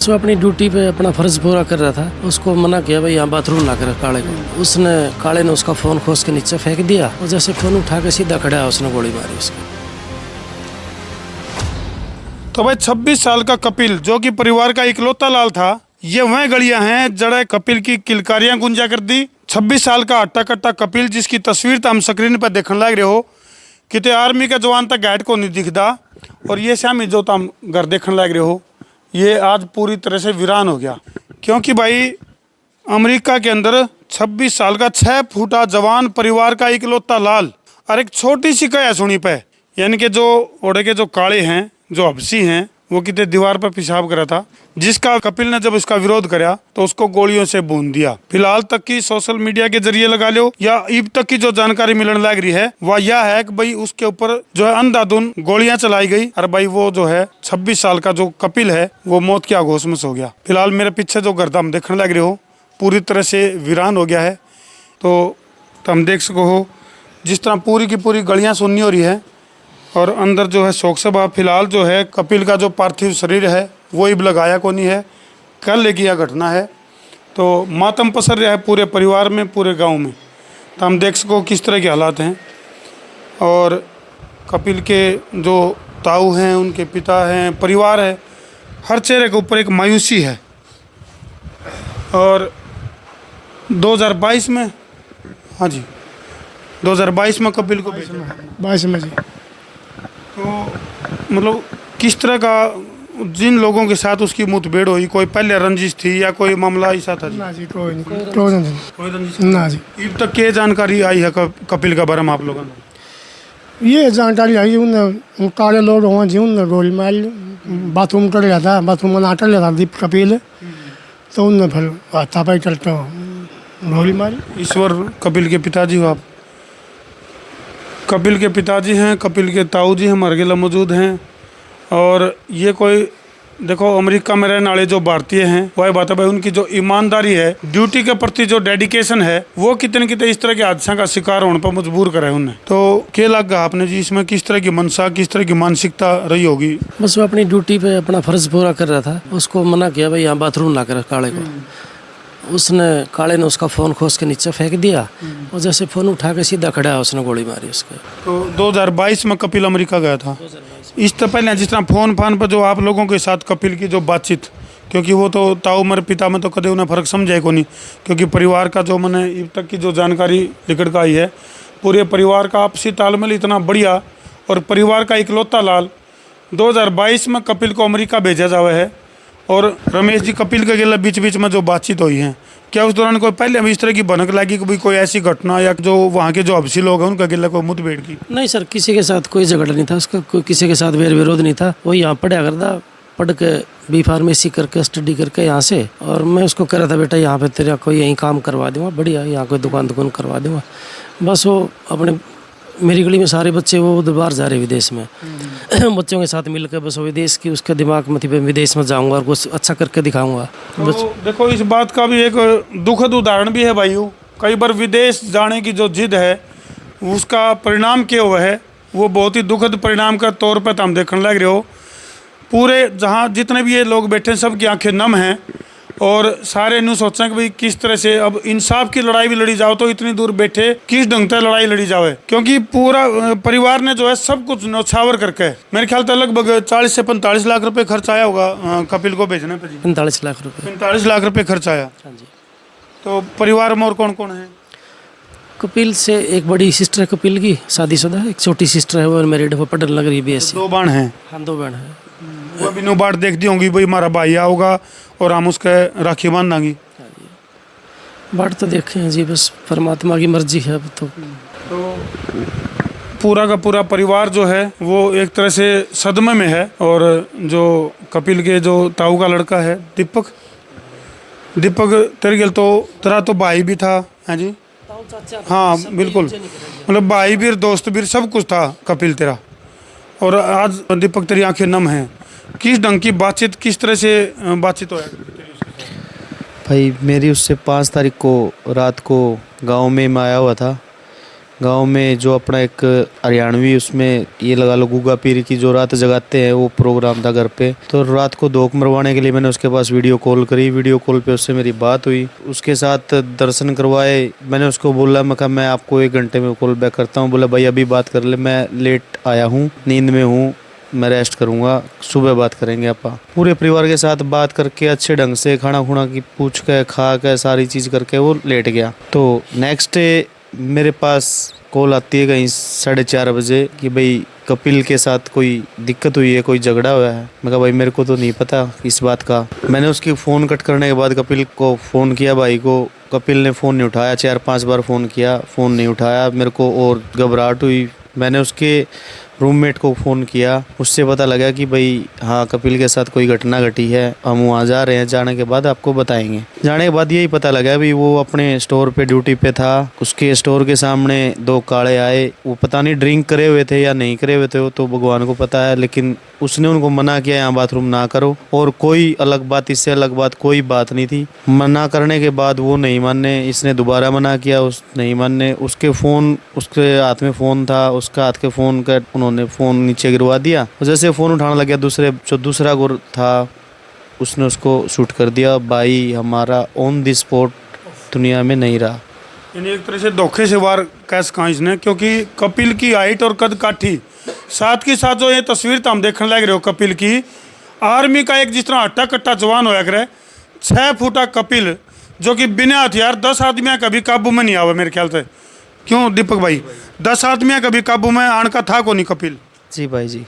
वो अपनी ड्यूटी पे अपना फर्ज पूरा कर रहा था। उसको मना किया भाई यहाँ बाथरूम ना करे काले को। उसने काले ने उसका फोन खोस के नीचे फेंक दिया और जैसे फोन उठा के सीधा खड़ा उसने गोली मारी उसको। तो भाई 26 साल का कपिल जो कि परिवार का इकलौता लाल था, ये वह गलियां हैं जड़े कपिल की किलकारियां गुंजा कर दी। 26 साल का हट्टा कट्टा कपिल जिसकी तस्वीर तो हम स्क्रीन पर देखने लग रहे हो, कितने आर्मी का जवान तक गाइड को नहीं दिखता। और ये श्यामी जो तुम घर देखने लग रहे हो, ये आज पूरी तरह से वीरान हो गया। क्योंकि भाई अमेरिका के अंदर 26 साल का 6 फुटा जवान परिवार का इकलौता लाल और एक छोटी सी कया सुनी पे, यानी कि जो ओढ़े के जो काले हैं, जो हबसी हैं, वो कितने दीवार पर पेशाब करा था, जिसका कपिल ने जब उसका विरोध करा तो उसको गोलियों से भून दिया। फिलहाल तक की सोशल मीडिया के जरिए लगा लो या अब तक की जो जानकारी मिलने लग रही है वह यह है कि भाई उसके ऊपर जो है अंधाधुन गोलियां चलाई गई और भाई वो जो है 26 साल का जो कपिल है वो मौत के आगोश में सो गया। फिलहाल मेरे पीछे जो घर हम देखने लग रहे हो पूरी तरह से वीरान हो गया है। तो हम देख सको हो जिस तरह पूरी की पूरी गलियां सुननी हो रही है और अंदर जो है शोक सभा। फिलहाल जो है कपिल का जो पार्थिव शरीर है वो अब लगाया को नहीं है, कल लेके यह घटना है। तो मातम पसर रहा है पूरे परिवार में, पूरे गांव में। तो हम देख सको किस तरह के हालात हैं। और कपिल के जो ताऊ हैं, उनके पिता हैं, परिवार है, हर चेहरे के ऊपर एक मायूसी है। और 2022 में, हाँ जी 2022 में कपिल को 22 में जी। तो मतलब किस तरह का जिन लोगों के साथ उसकी मुठभेड़ हुई, कोई पहले रंजिश थी या कोई मामला ऐसा था जी? ना जी कोई नहीं, कोई रंजिश ना जी। अब तक क्या जानकारी आई है कपिल का बारे में आप लोगों ने? ये जानकारी आई उन काले लोग हुआ जी, उन गोली मार बाथरूम कर लिया था, बाथरूम में नाटर लिया था दीप कपिल, तो उनने फिर हाथापाई चलते गोली मारी। ईश्वर कपिल के पिताजी हो आप? कपिल के पिताजी हैं, कपिल के ताऊ जी हमारे गिला मौजूद हैं। और ये कोई देखो अमेरिका में रहने वाले जो भारतीय हैं वही बात है भाई, उनकी जो ईमानदारी है, ड्यूटी के प्रति जो डेडिकेशन है, वो कितने कितने इस तरह के हादसा का शिकार होने पर मजबूर करे उन्हें। तो क्या लगा आपने जी इसमें किस तरह की मनसा, किस तरह की मानसिकता रही होगी? बस वो अपनी ड्यूटी पे अपना फर्ज पूरा कर रहा था। उसको मना किया भाई यहाँ बाथरूम ना करे काले को। उसने काले ने उसका फ़ोन खोस के नीचे फेंक दिया और जैसे फ़ोन उठा के सीधा खड़ा उसने गोली मारी उसको। तो 2022 में कपिल अमेरिका गया था। इस तरह पहले जिस तरह फ़ोन पर जो आप लोगों के साथ कपिल की जो बातचीत, क्योंकि वो तो ताऊ मेरे पिता में तो कदे उन्हें फ़र्क समझे को नहीं, क्योंकि परिवार का जो मैंने अब तक की जो जानकारी निकट का आई है, पूरे परिवार का आपसी तालमेल इतना बढ़िया। और परिवार का इकलौता लाल 2022 में कपिल को अमेरिका भेजा जावा है। और रमेश जी कपिल के गिला बीच बीच में जो बातचीत हुई है, क्या उस दौरान कोई पहले हमें इस तरह की भनक लगी कि भाई कोई ऐसी घटना या जो वहाँ के जो हबसी लोग हैं उनका गिला कोई मुठभेड़ की? नहीं सर, किसी के साथ कोई झगड़ा नहीं था उसका, कोई किसी के साथ वेर विरोध नहीं था। वो यहाँ पढ़ा करता, पढ़ के बी फार्मेसी करके स्टडी करके यहाँ से, और मैं उसको कह रहा था बेटा यहाँ पे तेरा कोई यहीं काम करवा दूँगा, बढ़िया यहाँ कोई दुकान करवा दूँगा। बस वो अपने मेरी गली में सारे बच्चे वो उधर बाहर जा रहे विदेश में बच्चों के साथ मिलकर, बस वो विदेश की उसके दिमाग में थी विदेश में जाऊंगा और कुछ अच्छा करके दिखाऊंगा। तो देखो इस बात का भी एक दुखद उदाहरण भी है भाई। कई बार विदेश जाने की जो जिद है उसका परिणाम क्या हुआ है, वो बहुत ही दुखद परिणाम का तौर पर हम देखने लग रहे हो। पूरे जहाँ जितने भी ये लोग बैठे सबकी आंखें नम हैं और सारे न्यू सोचें कि भाई किस तरह से अब इंसाफ की लड़ाई भी लड़ी जाओ, तो इतनी दूर बैठे किस ढंग से लड़ाई लड़ी जाए, क्योंकि पूरा परिवार ने जो है सब कुछ नौछावर करके, मेरे ख्याल से लगभग 40 से 45 लाख रुपए खर्च आया होगा कपिल को भेजने पे जी। 45 लाख रुपए 45 लाख रुपए खर्च आया। हाँ जी। तो परिवार में और कौन कौन है? कपिल से एक बड़ी सिस्टर है कपिल की, शादीशुदा, एक छोटी सिस्टर है वो मैरिड, वो पढ़ने लग रही BSc। 2 बाण हैं? हाँ 2 बहन है। वो भी 9 बार देख दी होंगी भाई हमारा भाई आओगा और हम उसके राखी बांध देंगे। बाट तो देखे हैं जी, बस परमात्मा की मर्जी है अब तो पूरा का पूरा परिवार जो है वो एक तरह से सदमे में है। और जो कपिल के जो ताऊ का लड़का है दीपक तेरे गिल तो तेरा तो भाई भी था है जी? हाँ बिल्कुल, मतलब भाई भी दोस्त भी सब कुछ था कपिल तेरा। और आज दीपक तेरी आंखें नम हैं, किस ढंग की बातचीत, किस तरह से बातचीत हो? भाई मेरी उससे 5 तारीख को रात को गांव में मैं आया हुआ था। गांव में जो अपना एक हरियाणवी उसमें ये लगा लो गुगा पीर की जो रात जगाते हैं वो प्रोग्राम था घर पे। तो रात को धोख मरवाने के लिए मैंने उसके पास वीडियो कॉल करी। वीडियो कॉल पे उससे मेरी बात हुई, उसके साथ दर्शन करवाए। मैंने उसको बोला मैं कहा मैं आपको 1 घंटे में कॉल बैक करता हूँ। बोला भाई अभी बात कर ले, मैं लेट आया हूँ, नींद में हूँ, मैं रेस्ट करूँगा, सुबह बात करेंगे। आपा पूरे परिवार के साथ बात करके अच्छे ढंग से खाना खुना की पूछ के खा के सारी चीज़ करके वो लेट गया। तो नेक्स्ट डे मेरे पास कॉल आती है कहीं 4:30 बजे कि भाई कपिल के साथ कोई दिक्कत हुई है, कोई झगड़ा हुआ है। मैं कहा भाई मेरे को तो नहीं पता इस बात का। मैंने उसकी फ़ोन कट करने के बाद कपिल को फ़ोन किया, भाई को। कपिल ने फ़ोन नहीं उठाया, 4-5 बार फ़ोन किया, फ़ोन नहीं उठाया। मेरे को और घबराहट हुई। मैंने उसके रूममेट को फ़ोन किया, उससे पता लगा कि भाई हाँ कपिल के साथ कोई घटना घटी है, हम वहाँ जा रहे हैं, जाने के बाद आपको बताएंगे। जाने के बाद यही पता लगा भाई वो अपने स्टोर पे ड्यूटी पे था। उसके स्टोर के सामने 2 काले आए, वो पता नहीं ड्रिंक करे हुए थे या नहीं करे हुए थे, वो तो भगवान को पता है, लेकिन उसने उनको मना किया यहाँ बाथरूम ना करो। और कोई अलग बात, इससे अलग बात कोई बात नहीं थी। मना करने के बाद वो नहीं माने, इसने दोबारा मना किया, उस नहीं माने। उसके फ़ोन, उसके हाथ में फ़ोन था, उसका हाथ के फ़ोन का उन्होंने फ़ोन नीचे गिरवा दिया। जैसे फ़ोन उठाने लग गया, दूसरा गुर था उसने उसको शूट कर दिया। भाई हमारा ऑन द स्पॉट दुनिया में नहीं रहा। यानी एक तरह से धोखे से वार कैस कहा इसने, क्योंकि कपिल की हाइट और कद काठी, साथ के साथ जो ये तस्वीर तो हम देखने लग रहे हो कपिल की, आर्मी का एक जिस तरह हट्टा कट्टा जवान होया करे, 6 फुटा कपिल जो कि बिना हथियार 10 आदमियाँ कभी काबू में नहीं आवे मेरे ख्याल से। क्यों दीपक भाई, 10 आदमियाँ कभी काबू में आने का था को नहीं कपिल? जी भाई जी।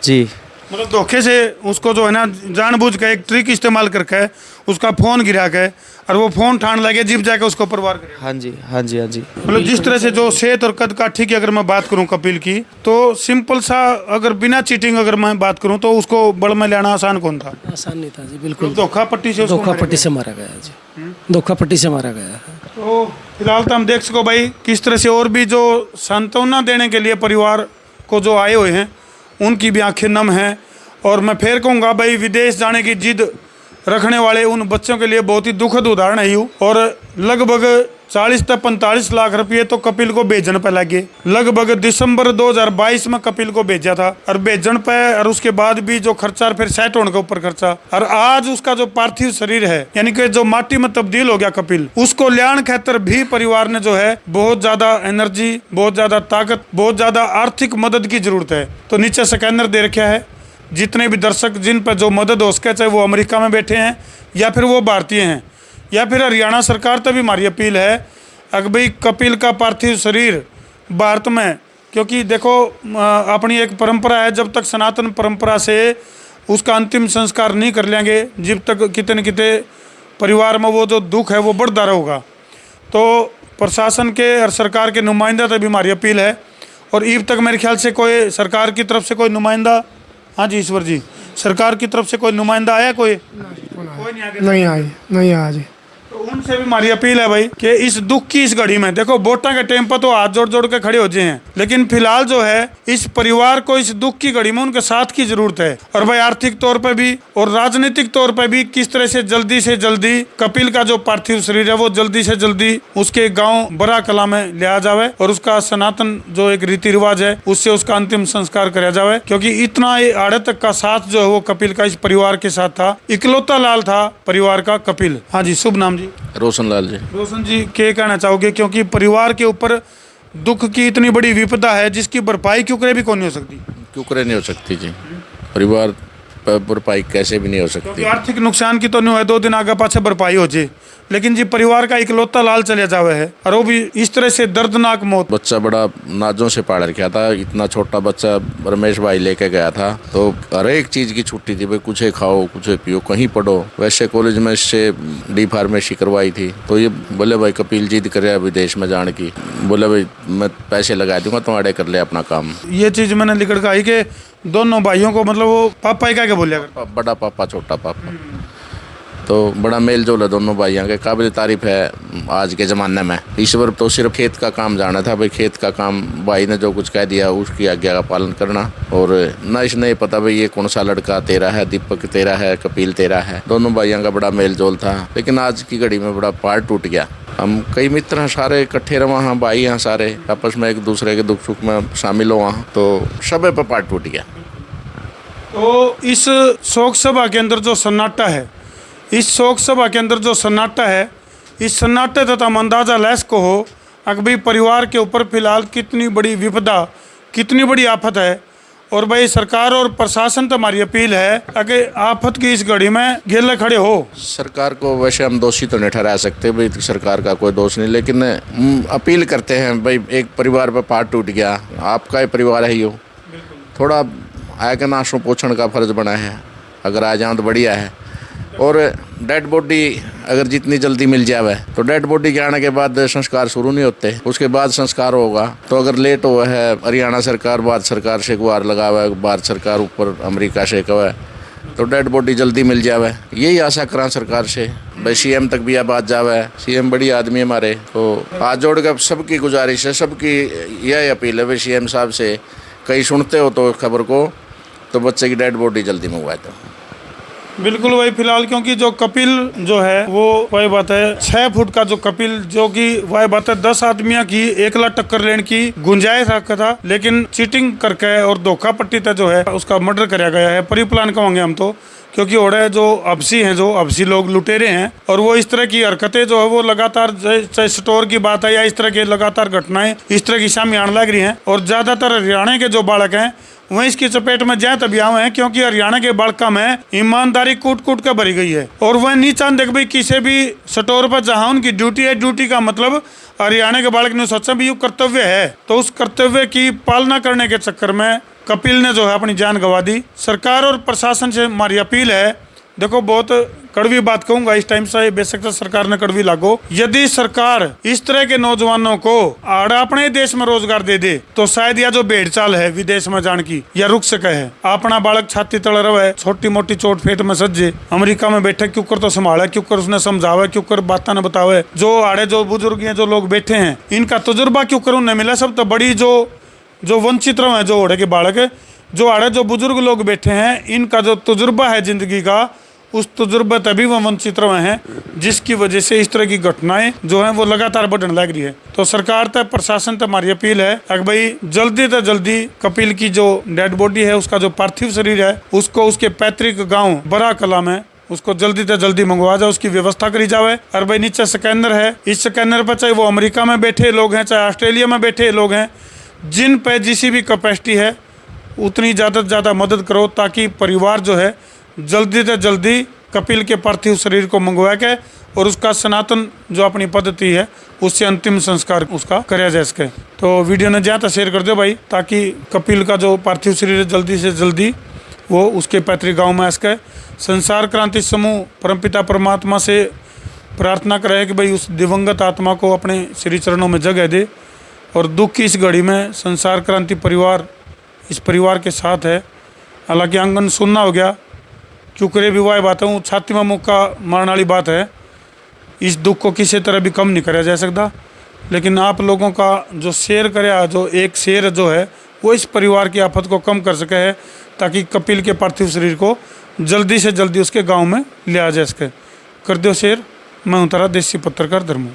जी मतलब धोखे से उसको जो है ना जानबूझ के एक ट्रिक इस्तेमाल करके उसका फ़ोन गिरा के और वो फ़ोन ठान लगे जीप जाके उसको परिवार करे। हाँ जी, हाँ जी, हाँ जी। मतलब जिस तरह से जो सेहत और कद काठी की अगर मैं बात करूं कपिल की, तो सिंपल सा अगर बिना चीटिंग अगर मैं बात करूं तो उसको बड़ में लेना आसान कौन था? आसान नहीं था जी, बिल्कुल। धोखा पट्टी से धोखा पट्टी से मारा गया जी, धोखा पट्टी से मारा गया है। तो फिलहाल तो हम देख सको भाई किस तरह से और भी जो सांत्वना देने के लिए परिवार को जो आए हुए हैं उनकी भी आंखें नम हैं। और मैं फिर कहूँगा भाई विदेश जाने की जिद रखने वाले उन बच्चों के लिए बहुत ही दुखद उदाहरण है यूँ। और लगभग 40 से 45 लाख रुपये तो कपिल को भेजने पे लगे। लगभग दिसंबर 2022 में कपिल को भेजा था और भेजन पे, और उसके बाद भी जो खर्चा फिर सेट होने के ऊपर खर्चा, और आज उसका जो पार्थिव शरीर है यानी कि जो माटी में तब्दील हो गया कपिल, उसको ल्याण खातर भी परिवार ने जो है बहुत ज्यादा एनर्जी, बहुत ज्यादा ताकत, बहुत ज्यादा आर्थिक मदद की जरूरत है। तो नीचे स्कैनर दे रखा है, जितने भी दर्शक जिन पर जो मदद हो सके, चाहे वो अमेरिका में बैठे हैं या फिर वो भारतीय हैं या फिर हरियाणा सरकार तक भी हमारी अपील है अगर भाई कपिल का पार्थिव शरीर भारत में, क्योंकि देखो अपनी एक परंपरा है, जब तक सनातन परंपरा से उसका अंतिम संस्कार नहीं कर लेंगे, जब तक कितने न कितने परिवार में वो जो दुख है वो बढ़ता रहेगा। तो प्रशासन के और सरकार के नुमाइंदा तक भी हमारी अपील है। और ईब तक मेरे ख्याल से कोई सरकार की तरफ से कोई नुमाइंदा, हाँ जी ईश्वर जी, सरकार की तरफ से कोई नुमाइंदा आया? कोई नहीं आया जी। तो उनसे भी हमारी अपील है भाई कि इस दुख की इस घड़ी में, देखो वोटा के टाइम पर तो हाथ जोड़ जोड़ के खड़े हो जाए हैं, लेकिन फिलहाल जो है इस परिवार को इस दुख की घड़ी में उनके साथ की जरूरत है। और भाई आर्थिक तौर पर भी और राजनीतिक तौर पर भी किस तरह से जल्दी कपिल का जो पार्थिव शरीर है वो जल्दी से जल्दी उसके गाँव बड़ा कला में लिया जावे और उसका सनातन जो एक रीति रिवाज है उससे उसका अंतिम संस्कार कराया जावे। क्योंकि इतना आड़े तक का साथ जो है वो कपिल का इस परिवार के साथ था, इकलौता लाल था परिवार का कपिल। हाँ जी, शुभ नाम जी? रोशन लाल जी। रोशन जी, क्या कहना चाहोगे? क्योंकि परिवार के ऊपर दुख की इतनी बड़ी विपदा है जिसकी भरपाई क्यों करे भी कौन नहीं हो सकती? क्यों करे नहीं हो सकती जी, परिवार पर भरपाई कैसे भी नहीं हो सकती। आर्थिक नुकसान की तो नहीं है, 2 दिन आगे पाछे भरपाई हो जाए, लेकिन जी परिवार का इकलौता लाल चले जावे है और वो भी इस तरह से दर्दनाक मौत। बच्चा बड़ा नाजों से पाल रखा था, इतना छोटा बच्चा रमेश भाई लेके गया था, तो हर एक चीज की छुट्टी थी भाई, कुछ खाओ कुछ पियो कहीं पढ़ो। वैसे कॉलेज में इससे डी फार्मेसी करवाई थी, तो ये बोले भाई कपिल जिद करे विदेश में जाने की, बोले भाई मैं पैसे लगा दूंगा तुम्हारे कर ले अपना काम। ये चीज मैंने लिख कर आई कि दोनों भाइयों को मतलब वो पापा ही क्या बोले, बड़ा पापा छोटा पापा, तो बड़ा मेल जोल है दोनों भाइयों के, काबिल तारीफ है आज के ज़माने में। ईश्वर तो सिर्फ खेत का काम जाना था भाई, खेत का काम भाई ने जो कुछ कह दिया उसकी आज्ञा का पालन करना। और ना इसने पता भाई ये कौन सा लड़का तेरा है, दीपक तेरा है, कपिल तेरा है, दोनों भाइयों का बड़ा मेल जोल था। लेकिन आज की घड़ी में बड़ा पार टूट गया। हम कई मित्र हैं, सारे इकट्ठे रहे वहाँ, भाई हैं सारे, आपस में एक दूसरे के दुख सुख में शामिल हो वहाँ, तो सब पे पार्ट टूट गया। तो इस शोक सभा के अंदर जो सन्नाटा है, इस शोक सभा के अंदर जो सन्नाटा है, इस सन्नाटे तथा हम अंदाज़ा ले सको हो कि भाई परिवार के ऊपर फिलहाल कितनी बड़ी विपदा, कितनी बड़ी आफत है। और भाई सरकार और प्रशासन तो हमारी अपील है कि आफत की इस घड़ी में गेले खड़े हो। सरकार को वैसे हम दोषी तो नहीं ठहरा सकते भाई, सरकार का कोई दोष नहीं, लेकिन अपील करते हैं भाई, एक परिवार पे पार्ट टूट गया, आपका ही परिवार है, यो थोड़ा आगे नाशों पोषण का फर्ज बना है, अगर आ जाओ तो बढ़िया है। और डेड बॉडी अगर जितनी जल्दी मिल जाए तो डेड बॉडी के आने के बाद संस्कार शुरू नहीं होते, उसके बाद संस्कार होगा। तो अगर लेट हुआ है, हरियाणा सरकार भारत सरकार से गुहार लगा हुआ है, भारत सरकार ऊपर अमेरिका से कहा है, तो डेड बॉडी जल्दी मिल जावे, यही आशा करा सरकार से। भाई सीएम तक भी अब आ जावे, सीएम बड़ी आदमी हमारे, तो हाथ जोड़ कर सबकी गुजारिश है, सबकी यह अपील है भाई सीएम साहब से, कहीं सुनते हो तो खबर को, तो बच्चे की डेड बॉडी जल्दी मंगवाए। तो बिल्कुल भाई, फिलहाल क्योंकि जो कपिल जो है वो वही बात है 6 फुट का जो कपिल, जो कि वही बात है 10 आदमियों की 1 लाख टक्कर लेने की गुंजाइश रखा था, लेकिन चीटिंग करके और धोखा पट्टी तक जो है उसका मर्डर कराया गया है। प्री प्लान कहेंगे हम तो, क्योंकि ओड़े जो अबसी हैं, जो अबसी लोग लुटेरे हैं, और वो इस तरह की हरकतें जो है वो लगातार, चाहे स्टोर की बात है या इस तरह की लगातार घटनाएं इस तरह की सामने आने लग रही हैं। और ज़्यादातर हरियाणा के जो बालक हैं वह इसकी चपेट में जाए तभी आए हैं, क्योंकि हरियाणा के बालका में ईमानदारी कूट कूट कर भरी गई है। और वह नहीं चाहते भाई किसी भी स्टोर पर जहाँ उनकी ड्यूटी है, ड्यूटी का मतलब हरियाणा के बालक ने सोचा भी ये कर्तव्य है, तो उस कर्तव्य की पालना करने के चक्कर में कपिल ने जो है अपनी जान गंवा दी। सरकार और प्रशासन से हमारी अपील है, देखो बहुत कड़वी बात कहूंगा इस टाइम से, बेशक सरकार ने कड़वी लागो, यदि सरकार इस तरह के नौजवानों को आड़ा अपने देश में रोजगार दे दे तो शायद यह जो भेड़ चाल है विदेश में जाने की या रुक सके है। अपना बालक छाती तड़ रहे, छोटी मोटी चोट फेट में सज्जे, अमेरिका में बैठे क्यों कर तो संभाले, क्यों कर उसने समझावे, क्यों कर बातें न बतावे, जो आड़े जो बुजुर्ग हैं, जो लोग बैठे हैं, इनका तजुर्बा क्यों कर उन्हें मिला। सब तो बड़ी जो वंचित रहे हैं, जो ओढ़े के बालक, जो आड़े जो बुजुर्ग लोग बैठे हैं, इनका जो तजुर्बा है जिंदगी का, उस तजुर्बे तभी वो वंचित रहे हैं, जिसकी वजह से इस तरह की घटनाएं जो हैं वो लगातार बढ़ने लग रही है। तो सरकार तक, प्रशासन तक हमारी अपील है कि भाई जल्दी से जल्दी कपिल की जो डेड बॉडी है, उसका जो पार्थिव शरीर है, उसको उसके पैतृक गाँव बड़ा कला में उसको जल्दी से जल्दी मंगवा जाए, उसकी व्यवस्था करी जाए। और भाई नीचे स्कैनर है, इस स्कैनर पर चाहे वो अमेरिका में बैठे लोग हैं, चाहे ऑस्ट्रेलिया में बैठे लोग हैं, जिन पे जिसी भी कैपेसिटी है उतनी ज़्यादा से ज़्यादा मदद करो, ताकि परिवार जो है जल्दी से जल्दी कपिल के पार्थिव शरीर को मंगवा के और उसका सनातन जो अपनी पद्धति है उससे अंतिम संस्कार उसका कराया जा सके। तो वीडियो ने ज़्यादा शेयर कर दो भाई, ताकि कपिल का जो पार्थिव शरीर है जल्दी से जल्दी वो उसके पैतृक गाँव में आ सके। संसार क्रांति समूह परमपिता परमात्मा से प्रार्थना करे कि भाई उस दिवंगत आत्मा को अपने श्री चरणों में जगह दे, और दुख की इस घड़ी में संसार क्रांति परिवार इस परिवार के साथ है। हालांकि आंगन सुनना हो गया, क्योंकि भी वह बात है, छाती में मुक्का मारने वाली बात है, इस दुख को किसी तरह भी कम नहीं कराया जा सकता। लेकिन आप लोगों का जो शेयर करे, जो एक शेयर जो है वो इस परिवार की आफत को कम कर सके है, ताकि कपिल के पार्थिव शरीर को जल्दी से जल्दी उसके गाँव में ले आ जा सके। कर दो शेयर। मैं हूँ तारा देसी पत्रकार धर्मू।